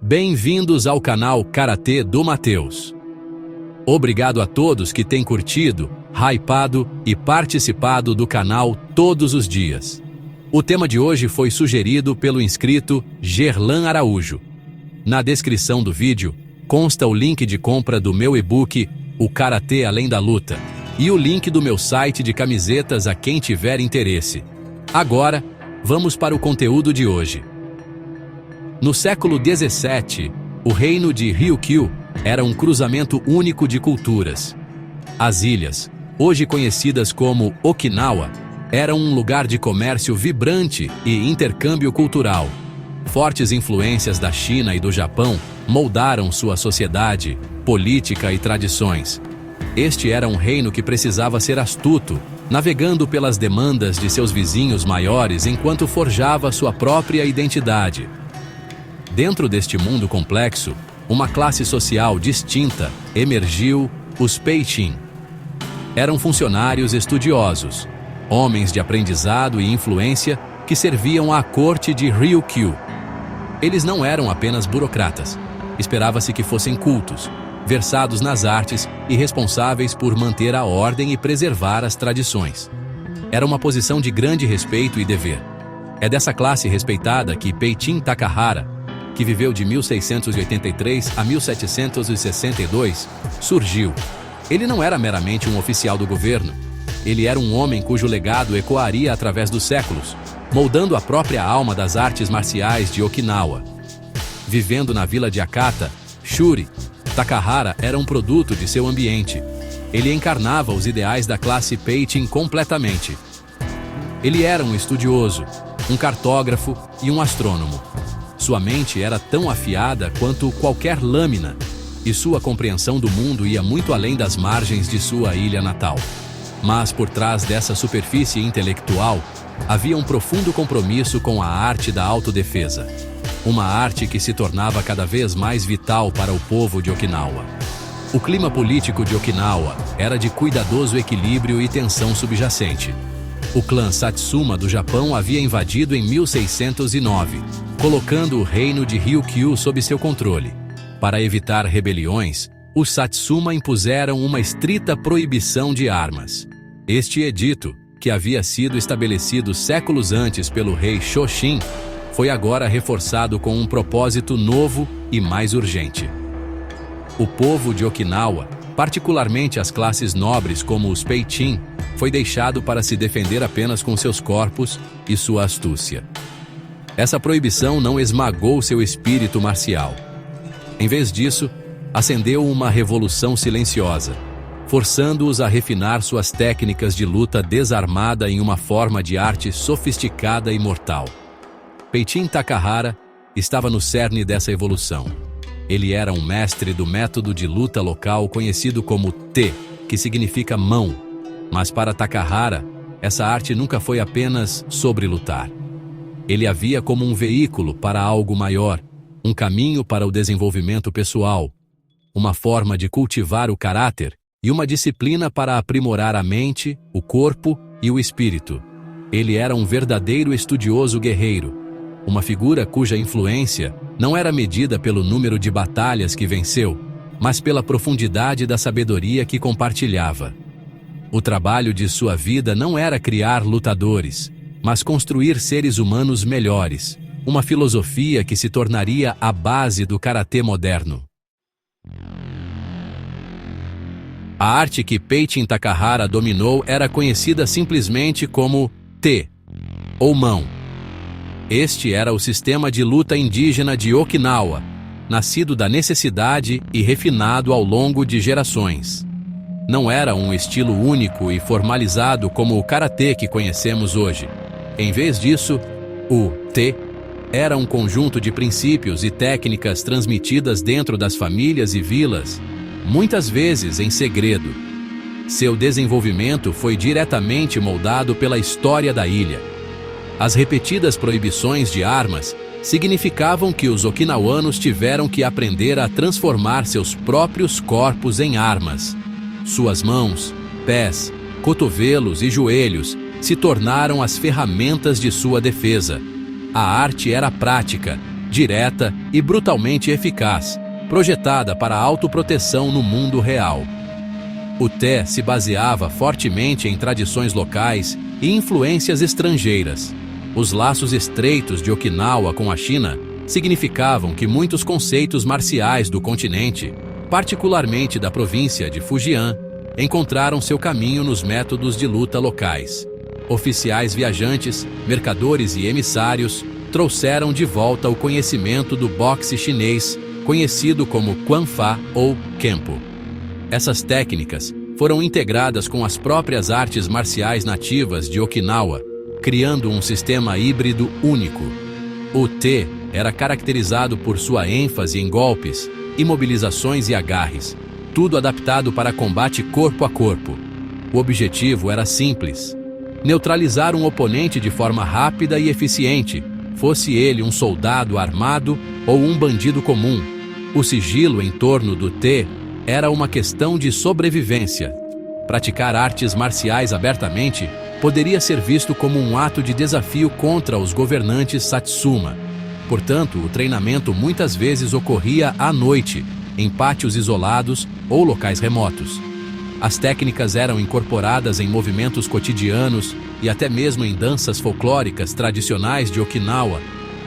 Bem-vindos ao canal Karatê do Matheus. Obrigado a todos que têm curtido, hypado e participado do canal todos os dias. O tema de hoje foi sugerido pelo inscrito Gerlan Araújo. Na descrição do vídeo consta o link de compra do meu e-book O Karatê Além da Luta e o link do meu site de camisetas a quem tiver interesse. Agora, vamos para o conteúdo de hoje. No século XVII, o reino de Ryukyu era um cruzamento único de culturas. As ilhas, hoje conhecidas como Okinawa, eram um lugar de comércio vibrante e intercâmbio cultural. Fortes influências da China e do Japão moldaram sua sociedade, política e tradições. Este era um reino que precisava ser astuto, navegando pelas demandas de seus vizinhos maiores enquanto forjava sua própria identidade. Dentro deste mundo complexo, uma classe social distinta emergiu: os Peichin. Eram funcionários estudiosos, homens de aprendizado e influência que serviam à corte de Ryukyu. Eles não eram apenas burocratas. Esperava-se que fossem cultos, versados nas artes e responsáveis por manter a ordem e preservar as tradições. Era uma posição de grande respeito e dever. É dessa classe respeitada que Peichin Takahara, que viveu de 1683 a 1762, surgiu. Ele não era meramente um oficial do governo. Ele era um homem cujo legado ecoaria através dos séculos, moldando a própria alma das artes marciais de Okinawa. Vivendo na vila de Akata, Shuri, Takahara era um produto de seu ambiente. Ele encarnava os ideais da classe Peichin completamente. Ele era um estudioso, um cartógrafo e um astrônomo. Sua mente era tão afiada quanto qualquer lâmina, e sua compreensão do mundo ia muito além das margens de sua ilha natal. Mas por trás dessa superfície intelectual, havia um profundo compromisso com a arte da autodefesa. Uma arte que se tornava cada vez mais vital para o povo de Okinawa. O clima político de Okinawa era de cuidadoso equilíbrio e tensão subjacente. O clã Satsuma do Japão havia invadido em 1609, colocando o reino de Ryukyu sob seu controle. Para evitar rebeliões, os Satsuma impuseram uma estrita proibição de armas. Este edito, que havia sido estabelecido séculos antes pelo rei Shoshin, foi agora reforçado com um propósito novo e mais urgente. O povo de Okinawa, particularmente as classes nobres como os Peichin, foi deixado para se defender apenas com seus corpos e sua astúcia. Essa proibição não esmagou seu espírito marcial. Em vez disso, acendeu uma revolução silenciosa, forçando-os a refinar suas técnicas de luta desarmada em uma forma de arte sofisticada e mortal. Peichin Takahara estava no cerne dessa evolução. Ele era um mestre do método de luta local conhecido como Te, que significa mão. Mas para Takahara, essa arte nunca foi apenas sobre lutar. Ele a via como um veículo para algo maior, um caminho para o desenvolvimento pessoal, uma forma de cultivar o caráter e uma disciplina para aprimorar a mente, o corpo e o espírito. Ele era um verdadeiro estudioso guerreiro, uma figura cuja influência não era medida pelo número de batalhas que venceu, mas pela profundidade da sabedoria que compartilhava. O trabalho de sua vida não era criar lutadores, mas construir seres humanos melhores, uma filosofia que se tornaria a base do karatê moderno. A arte que Peichin Takahara dominou era conhecida simplesmente como Te, ou mão. Este era o sistema de luta indígena de Okinawa, nascido da necessidade e refinado ao longo de gerações. Não era um estilo único e formalizado como o karatê que conhecemos hoje. Em vez disso, o Te era um conjunto de princípios e técnicas transmitidas dentro das famílias e vilas, muitas vezes em segredo. Seu desenvolvimento foi diretamente moldado pela história da ilha. As repetidas proibições de armas significavam que os okinawanos tiveram que aprender a transformar seus próprios corpos em armas. Suas mãos, pés, cotovelos e joelhos se tornaram as ferramentas de sua defesa. A arte era prática, direta e brutalmente eficaz, projetada para a autoproteção no mundo real. O Te se baseava fortemente em tradições locais e influências estrangeiras. Os laços estreitos de Okinawa com a China significavam que muitos conceitos marciais do continente, particularmente da província de Fujian, encontraram seu caminho nos métodos de luta locais. Oficiais viajantes, mercadores e emissários trouxeram de volta o conhecimento do boxe chinês, conhecido como Kwanfa ou Kempo. Essas técnicas foram integradas com as próprias artes marciais nativas de Okinawa, criando um sistema híbrido único. O Te era caracterizado por sua ênfase em golpes, imobilizações e agarres, tudo adaptado para combate corpo a corpo. O objetivo era simples: neutralizar um oponente de forma rápida e eficiente, fosse ele um soldado armado ou um bandido comum. O sigilo em torno do Te era uma questão de sobrevivência. Praticar artes marciais abertamente poderia ser visto como um ato de desafio contra os governantes Satsuma. Portanto, o treinamento muitas vezes ocorria à noite, em pátios isolados ou locais remotos. As técnicas eram incorporadas em movimentos cotidianos e até mesmo em danças folclóricas tradicionais de Okinawa,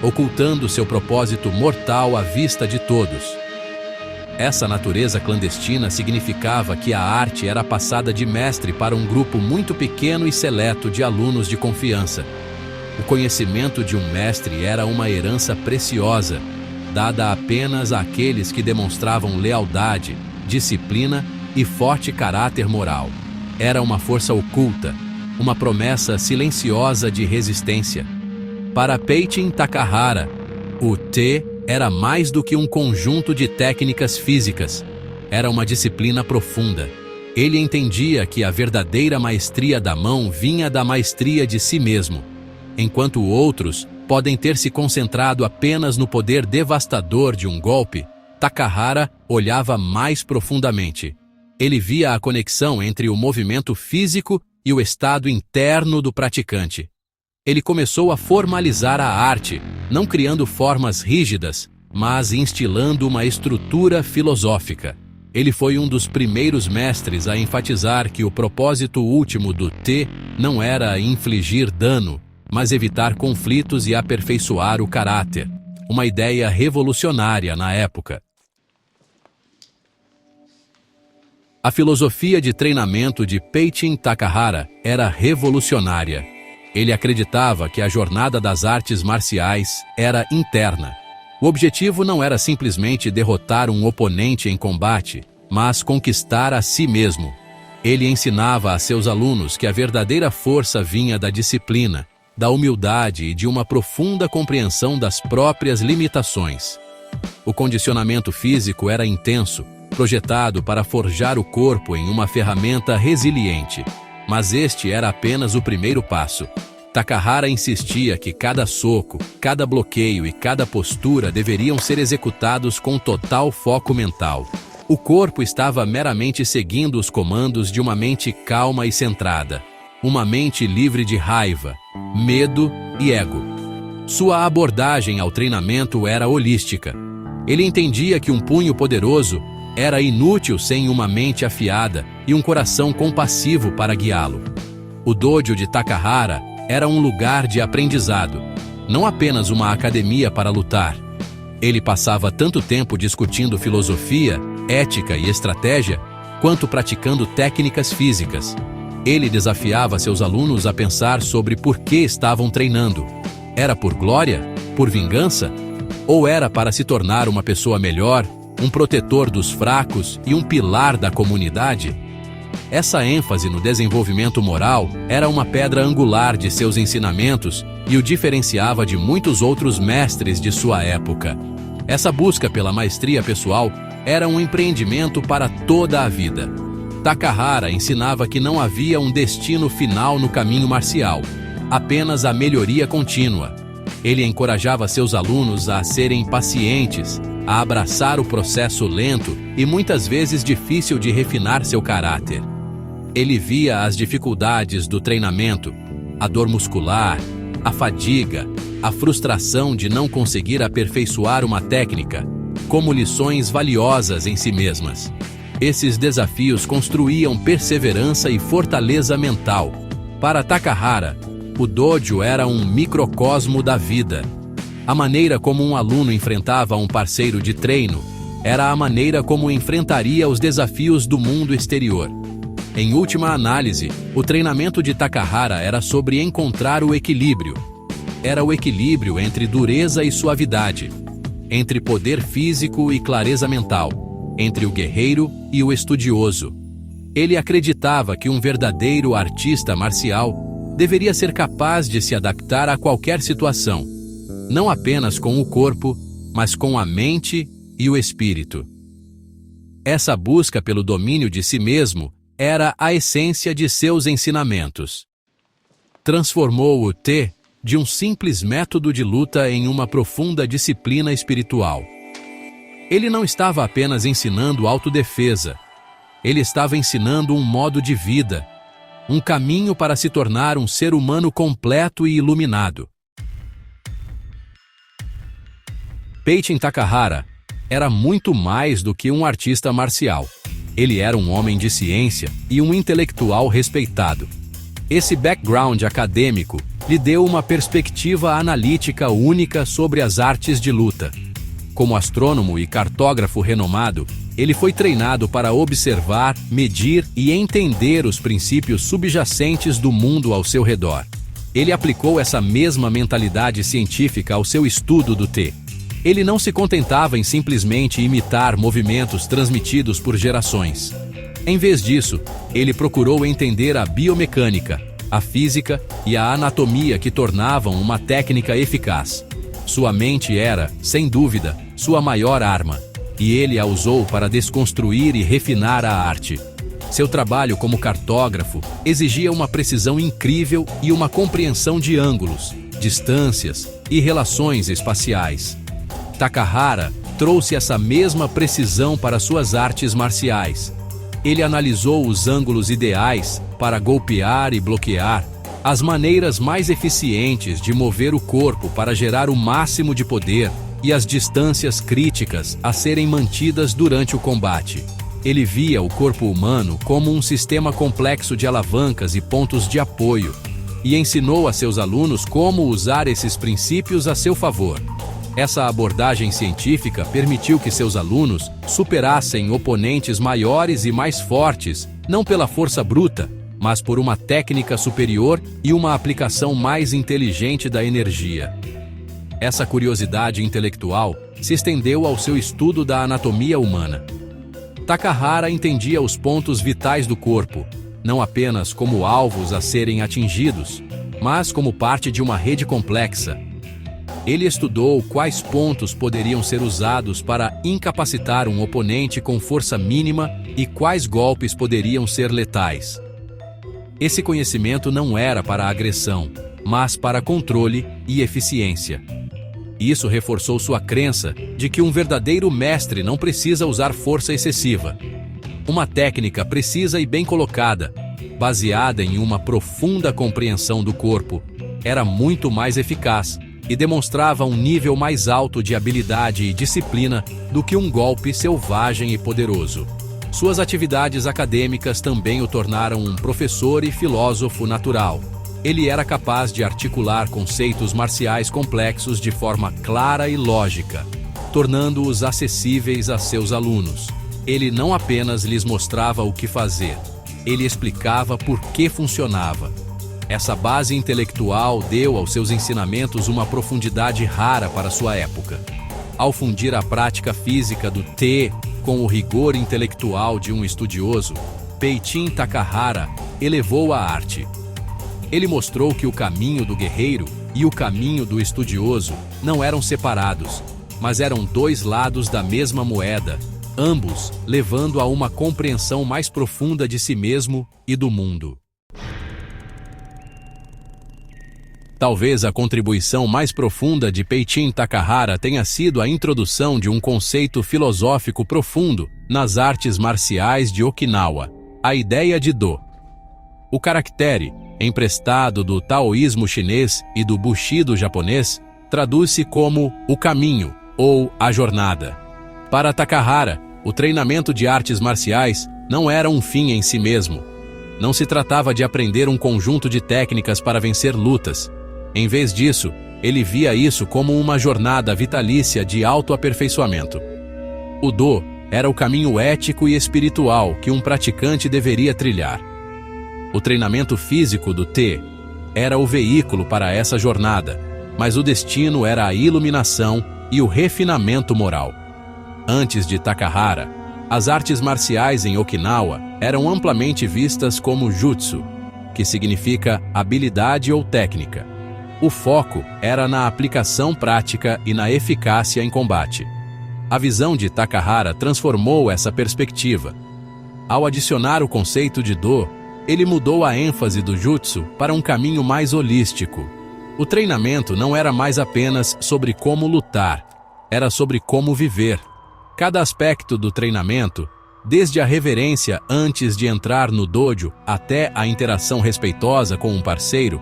ocultando seu propósito mortal à vista de todos. Essa natureza clandestina significava que a arte era passada de mestre para um grupo muito pequeno e seleto de alunos de confiança. O conhecimento de um mestre era uma herança preciosa, dada apenas àqueles que demonstravam lealdade, disciplina e forte caráter moral. Era uma força oculta, uma promessa silenciosa de resistência. Para Peichin Takahara, o Te era mais do que um conjunto de técnicas físicas. Era uma disciplina profunda. Ele entendia que a verdadeira maestria da mão vinha da maestria de si mesmo. Enquanto outros podem ter se concentrado apenas no poder devastador de um golpe, Takahara olhava mais profundamente. Ele via a conexão entre o movimento físico e o estado interno do praticante. Ele começou a formalizar a arte, não criando formas rígidas, mas instilando uma estrutura filosófica. Ele foi um dos primeiros mestres a enfatizar que o propósito último do Te não era infligir dano, mas evitar conflitos e aperfeiçoar o caráter. Uma ideia revolucionária na época. A filosofia de treinamento de Peichin Takahara era revolucionária. Ele acreditava que a jornada das artes marciais era interna. O objetivo não era simplesmente derrotar um oponente em combate, mas conquistar a si mesmo. Ele ensinava a seus alunos que a verdadeira força vinha da disciplina, da humildade e de uma profunda compreensão das próprias limitações. O condicionamento físico era intenso, projetado para forjar o corpo em uma ferramenta resiliente. Mas este era apenas o primeiro passo. Takahara insistia que cada soco, cada bloqueio e cada postura deveriam ser executados com total foco mental. O corpo estava meramente seguindo os comandos de uma mente calma e centrada. Uma mente livre de raiva, medo e ego. Sua abordagem ao treinamento era holística. Ele entendia que um punho poderoso era inútil sem uma mente afiada e um coração compassivo para guiá-lo. O dojo de Takahara era um lugar de aprendizado, não apenas uma academia para lutar. Ele passava tanto tempo discutindo filosofia, ética e estratégia, quanto praticando técnicas físicas. Ele desafiava seus alunos a pensar sobre por que estavam treinando. Era por glória? Por vingança? Ou era para se tornar uma pessoa melhor, um protetor dos fracos e um pilar da comunidade? Essa ênfase no desenvolvimento moral era uma pedra angular de seus ensinamentos e o diferenciava de muitos outros mestres de sua época. Essa busca pela maestria pessoal era um empreendimento para toda a vida. Takahara ensinava que não havia um destino final no caminho marcial, apenas a melhoria contínua. Ele encorajava seus alunos a serem pacientes, a abraçar o processo lento e muitas vezes difícil de refinar seu caráter. Ele via as dificuldades do treinamento, a dor muscular, a fadiga, a frustração de não conseguir aperfeiçoar uma técnica, como lições valiosas em si mesmas. Esses desafios construíam perseverança e fortaleza mental. Para Takahara, o dojo era um microcosmo da vida. A maneira como um aluno enfrentava um parceiro de treino era a maneira como enfrentaria os desafios do mundo exterior. Em última análise, o treinamento de Takahara era sobre encontrar o equilíbrio. Era o equilíbrio entre dureza e suavidade, entre poder físico e clareza mental, entre o guerreiro e o estudioso. Ele acreditava que um verdadeiro artista marcial deveria ser capaz de se adaptar a qualquer situação, não apenas com o corpo, mas com a mente e o espírito. Essa busca pelo domínio de si mesmo era a essência de seus ensinamentos. Transformou o T de um simples método de luta em uma profunda disciplina espiritual. Ele não estava apenas ensinando autodefesa, ele estava ensinando um modo de vida, um caminho para se tornar um ser humano completo e iluminado. Peitin Takahara era muito mais do que um artista marcial. Ele era um homem de ciência e um intelectual respeitado. Esse background acadêmico lhe deu uma perspectiva analítica única sobre as artes de luta. Como astrônomo e cartógrafo renomado, ele foi treinado para observar, medir e entender os princípios subjacentes do mundo ao seu redor. Ele aplicou essa mesma mentalidade científica ao seu estudo do T. Ele não se contentava em simplesmente imitar movimentos transmitidos por gerações. Em vez disso, ele procurou entender a biomecânica, a física e a anatomia que tornavam uma técnica eficaz. Sua mente era, sem dúvida, sua maior arma, e ele a usou para desconstruir e refinar a arte. Seu trabalho como cartógrafo exigia uma precisão incrível e uma compreensão de ângulos, distâncias e relações espaciais. Takahara trouxe essa mesma precisão para suas artes marciais. Ele analisou os ângulos ideais para golpear e bloquear, as maneiras mais eficientes de mover o corpo para gerar o máximo de poder e as distâncias críticas a serem mantidas durante o combate. Ele via o corpo humano como um sistema complexo de alavancas e pontos de apoio, e ensinou a seus alunos como usar esses princípios a seu favor. Essa abordagem científica permitiu que seus alunos superassem oponentes maiores e mais fortes, não pela força bruta, mas por uma técnica superior e uma aplicação mais inteligente da energia. Essa curiosidade intelectual se estendeu ao seu estudo da anatomia humana. Takahara entendia os pontos vitais do corpo, não apenas como alvos a serem atingidos, mas como parte de uma rede complexa. Ele estudou quais pontos poderiam ser usados para incapacitar um oponente com força mínima e quais golpes poderiam ser letais. Esse conhecimento não era para agressão, mas para controle e eficiência. Isso reforçou sua crença de que um verdadeiro mestre não precisa usar força excessiva. Uma técnica precisa e bem colocada, baseada em uma profunda compreensão do corpo, era muito mais eficaz e demonstrava um nível mais alto de habilidade e disciplina do que um golpe selvagem e poderoso. Suas atividades acadêmicas também o tornaram um professor e filósofo natural. Ele era capaz de articular conceitos marciais complexos de forma clara e lógica, tornando-os acessíveis a seus alunos. Ele não apenas lhes mostrava o que fazer, ele explicava por que funcionava. Essa base intelectual deu aos seus ensinamentos uma profundidade rara para sua época. Ao fundir a prática física do T com o rigor intelectual de um estudioso, Peitin Takahara elevou a arte. Ele mostrou que o caminho do guerreiro e o caminho do estudioso não eram separados, mas eram dois lados da mesma moeda, ambos levando a uma compreensão mais profunda de si mesmo e do mundo. Talvez a contribuição mais profunda de Peitin Takahara tenha sido a introdução de um conceito filosófico profundo nas artes marciais de Okinawa, a ideia de Do. O caractere emprestado do taoísmo chinês e do bushido japonês, traduz-se como o caminho ou a jornada. Para Takahara, o treinamento de artes marciais não era um fim em si mesmo. Não se tratava de aprender um conjunto de técnicas para vencer lutas. Em vez disso, ele via isso como uma jornada vitalícia de autoaperfeiçoamento. O Do era o caminho ético e espiritual que um praticante deveria trilhar. O treinamento físico do Te era o veículo para essa jornada, mas o destino era a iluminação e o refinamento moral. Antes de Takahara, as artes marciais em Okinawa eram amplamente vistas como jutsu, que significa habilidade ou técnica. O foco era na aplicação prática e na eficácia em combate. A visão de Takahara transformou essa perspectiva. Ao adicionar o conceito de Do, ele mudou a ênfase do jutsu para um caminho mais holístico. O treinamento não era mais apenas sobre como lutar, era sobre como viver. Cada aspecto do treinamento, desde a reverência antes de entrar no dojo até a interação respeitosa com um parceiro,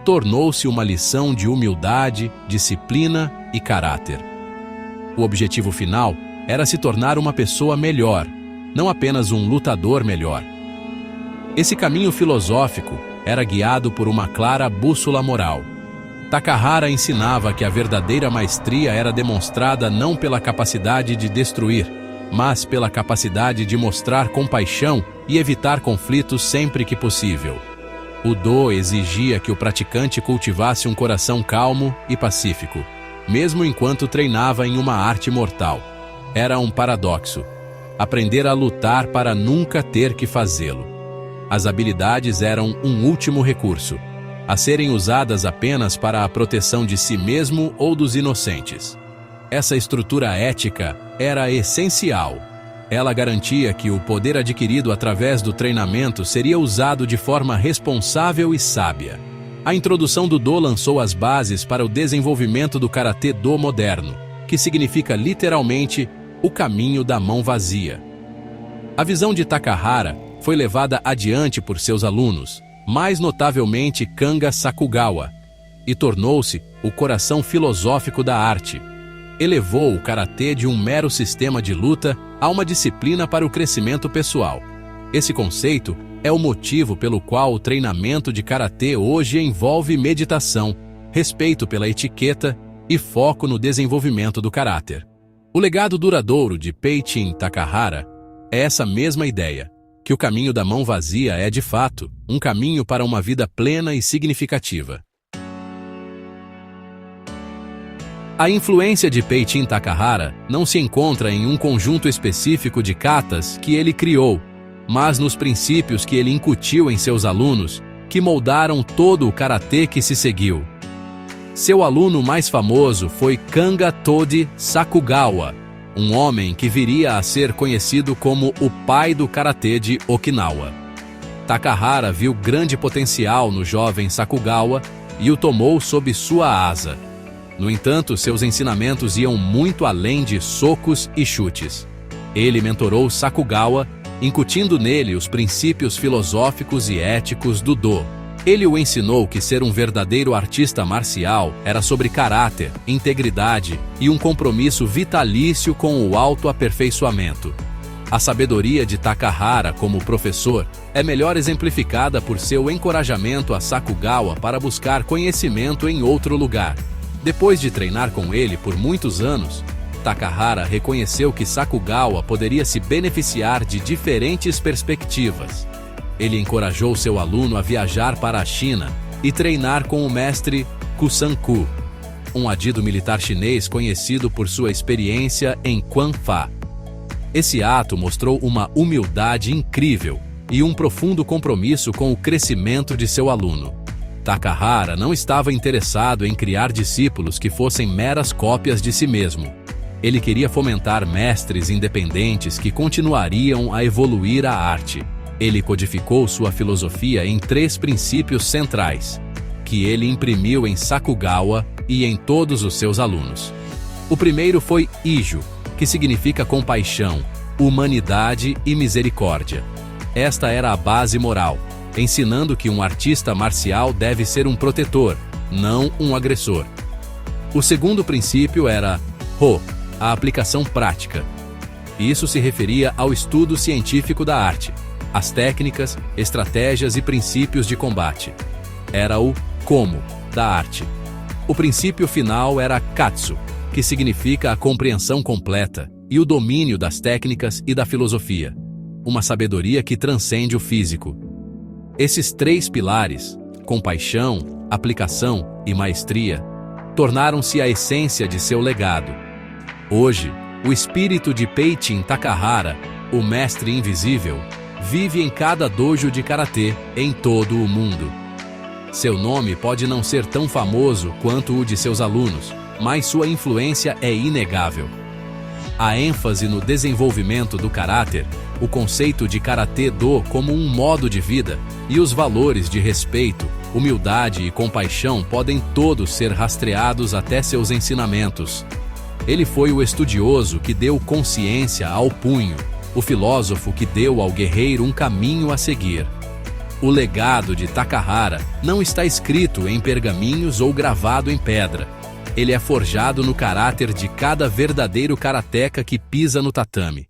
tornou-se uma lição de humildade, disciplina e caráter. O objetivo final era se tornar uma pessoa melhor, não apenas um lutador melhor. Esse caminho filosófico era guiado por uma clara bússola moral. Takahara ensinava que a verdadeira maestria era demonstrada não pela capacidade de destruir, mas pela capacidade de mostrar compaixão e evitar conflitos sempre que possível. O Do exigia que o praticante cultivasse um coração calmo e pacífico, mesmo enquanto treinava em uma arte mortal. Era um paradoxo. Aprender a lutar para nunca ter que fazê-lo. As habilidades eram um último recurso, a serem usadas apenas para a proteção de si mesmo ou dos inocentes. Essa estrutura ética era essencial. Ela garantia que o poder adquirido através do treinamento seria usado de forma responsável e sábia. A introdução do Do lançou as bases para o desenvolvimento do Karatê Do moderno, que significa literalmente o caminho da mão vazia. A visão de Takahara foi levada adiante por seus alunos, mais notavelmente Kanga Sakugawa, e tornou-se o coração filosófico da arte. Elevou o karatê de um mero sistema de luta a uma disciplina para o crescimento pessoal. Esse conceito é o motivo pelo qual o treinamento de karatê hoje envolve meditação, respeito pela etiqueta e foco no desenvolvimento do caráter. O legado duradouro de Peichin Takahara é essa mesma ideia, que o caminho da mão vazia é, de fato, um caminho para uma vida plena e significativa. A influência de Peichin Takahara não se encontra em um conjunto específico de katas que ele criou, mas nos princípios que ele incutiu em seus alunos, que moldaram todo o karatê que se seguiu. Seu aluno mais famoso foi Kanga Todi Sakugawa, um homem que viria a ser conhecido como o pai do karatê de Okinawa. Takahara viu grande potencial no jovem Sakugawa e o tomou sob sua asa. No entanto, seus ensinamentos iam muito além de socos e chutes. Ele mentorou Sakugawa, incutindo nele os princípios filosóficos e éticos do Do. Ele o ensinou que ser um verdadeiro artista marcial era sobre caráter, integridade e um compromisso vitalício com o autoaperfeiçoamento. A sabedoria de Takahara como professor é melhor exemplificada por seu encorajamento a Sakugawa para buscar conhecimento em outro lugar. Depois de treinar com ele por muitos anos, Takahara reconheceu que Sakugawa poderia se beneficiar de diferentes perspectivas. Ele encorajou seu aluno a viajar para a China e treinar com o mestre Kusanku, um adido militar chinês conhecido por sua experiência em Quanfa. Esse ato mostrou uma humildade incrível e um profundo compromisso com o crescimento de seu aluno. Takahara não estava interessado em criar discípulos que fossem meras cópias de si mesmo. Ele queria fomentar mestres independentes que continuariam a evoluir a arte. Ele codificou sua filosofia em 3 princípios centrais, que ele imprimiu em Sakugawa e em todos os seus alunos. O primeiro foi Ijo, que significa compaixão, humanidade e misericórdia. Esta era a base moral. ensinando que um artista marcial deve ser um protetor, não um agressor. O segundo princípio era Ho, a aplicação prática. Isso se referia ao estudo científico da arte, as técnicas, estratégias e princípios de combate. Era o Como da arte. O princípio final era Katsu, que significa a compreensão completa e o domínio das técnicas e da filosofia, uma sabedoria que transcende o físico. Esses três pilares, compaixão, aplicação e maestria, tornaram-se a essência de seu legado. Hoje, o espírito de Peichin Takahara, o mestre invisível, vive em cada dojo de karatê em todo o mundo. Seu nome pode não ser tão famoso quanto o de seus alunos, mas sua influência é inegável. A ênfase no desenvolvimento do caráter, o conceito de karatê-do como um modo de vida e os valores de respeito, humildade e compaixão podem todos ser rastreados até seus ensinamentos. Ele foi o estudioso que deu consciência ao punho, o filósofo que deu ao guerreiro um caminho a seguir. O legado de Takahara não está escrito em pergaminhos ou gravado em pedra. Ele é forjado no caráter de cada verdadeiro karateca que pisa no tatame.